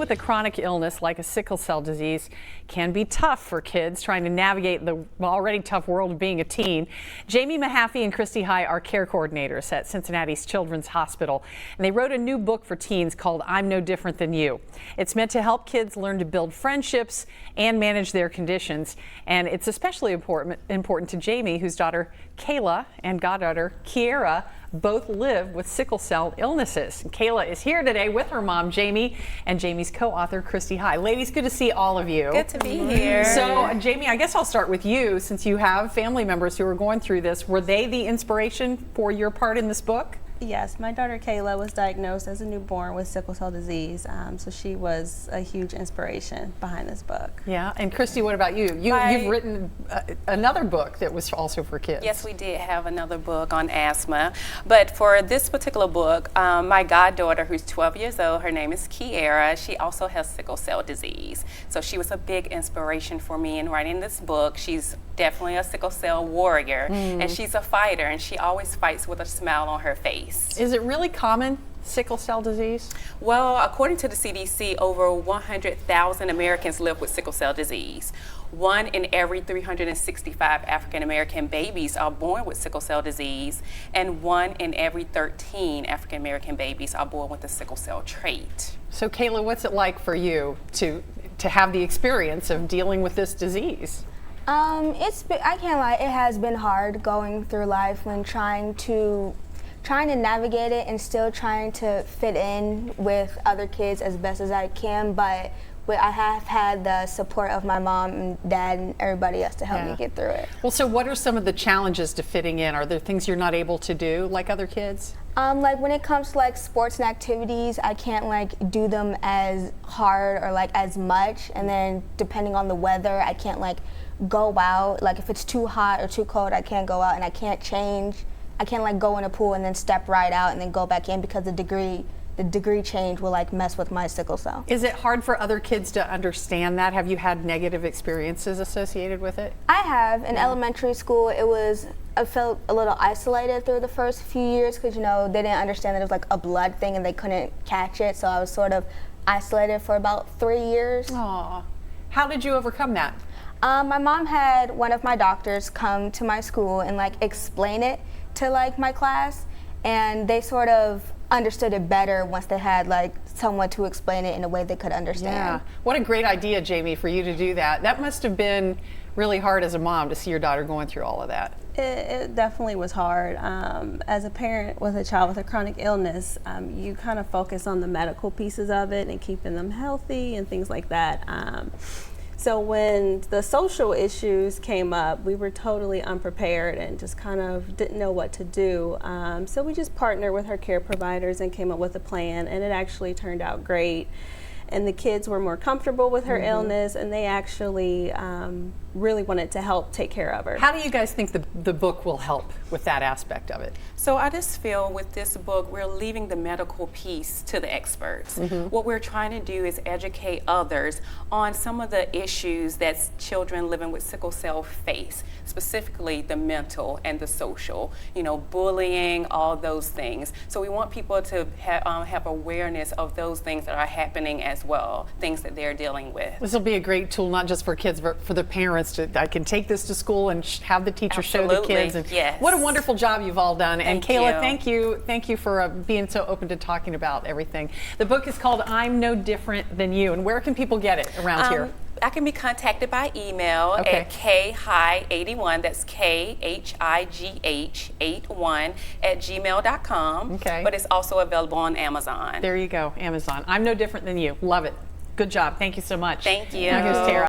with a chronic illness like a sickle cell disease can be tough for kids trying to navigate the already tough world of being a teen. Jaime, Mahaffey, and Kristy High are care coordinators at Cincinnati's Children's Hospital, and they wrote a new book for teens called I'm No Different Than You. It's meant to help kids learn to build friendships and manage their conditions, and it's especially important to Jaime, whose daughter Kayla and goddaughter Kiera both live with sickle cell illnesses. Kayla is here today with her mom, Jaime, and Jaime's co-author, Kristy High. Ladies, good to see all of you. Good to be here. So, Jaime, I guess I'll start with you, since you have family members who are going through this. Were they the inspiration for your part in this book? Yes, my daughter Kayla was diagnosed as a newborn with sickle cell disease, so she was a huge inspiration behind this book. Yeah, and Kristy, what about you? You've written another book that was also for kids. Yes, we did have another book on asthma, but for this particular book, my goddaughter, who's 12 years old, her name is Kiera, she also has sickle cell disease. So she was a big inspiration for me in writing this book. She's definitely a sickle cell warrior, and she's a fighter, and she always fights with a smile on her face. Is it really common, sickle cell disease? Well, according to the CDC, over 100,000 Americans live with sickle cell disease. 1 in every 365 African American babies are born with sickle cell disease, and 1 in every 13 African American babies are born with the sickle cell trait. So Kayla, what's it like for you to have the experience of dealing with this disease? I can't lie, it has been hard going through life when trying to navigate it and still trying to fit in with other kids as best as I can, but I have had the support of my mom and dad and everybody else to help me get through it. Well, so what are some of the challenges to fitting in? Are there things you're not able to do like other kids? Like when it comes to like sports and activities, I can't like do them as hard or like as much, and then depending on the weather, I can't like go out. Like if it's too hot or too cold, I can't go out, and I can't change. I can't like go in a pool and then step right out and then go back in, because the degree change will like mess with my sickle cell. Is it hard for other kids to understand that? Have you had negative experiences associated with it? I have. In elementary school, I felt a little isolated through the first few years, because they didn't understand that it was like a blood thing and they couldn't catch it, so I was sort of isolated for about 3 years. Aw. How did you overcome that? My mom had one of my doctors come to my school and like explain it to like my class, and they sort of understood it better once they had like someone to explain it in a way they could understand. Yeah. What a great idea, Jaime, for you to do that. That must have been really hard as a mom to see your daughter going through all of that. It definitely was hard. As a parent with a child with a chronic illness, you kind of focus on the medical pieces of it and keeping them healthy and things like that. So when the social issues came up, we were totally unprepared and just kind of didn't know what to do. So we just partnered with our care providers and came up with a plan, and it actually turned out great. And the kids were more comfortable with her illness, and they actually really wanted to help take care of her. How do you guys think the book will help with that aspect of it? So I just feel with this book, we're leaving the medical piece to the experts. What we're trying to do is educate others on some of the issues that children living with sickle cell face, specifically the mental and the social, bullying, all those things. So we want people to have awareness of those things that are happening as well, things that they're dealing with. This will be a great tool, not just for kids, but for the parents. I can take this to school and have the teacher show the kids. And yes. What a wonderful job you've all done. And Kayla, you. thank you for being so open to talking about everything. The book is called I'm No Different Than You. And where can people get it around here? I can be contacted by email at khigh81, that's KHIGH81 @gmail.com. Okay. But it's also available on Amazon. There you go, Amazon. I'm No Different Than You. Love it. Good job. Thank you so much. Thank you. Now here's Tara.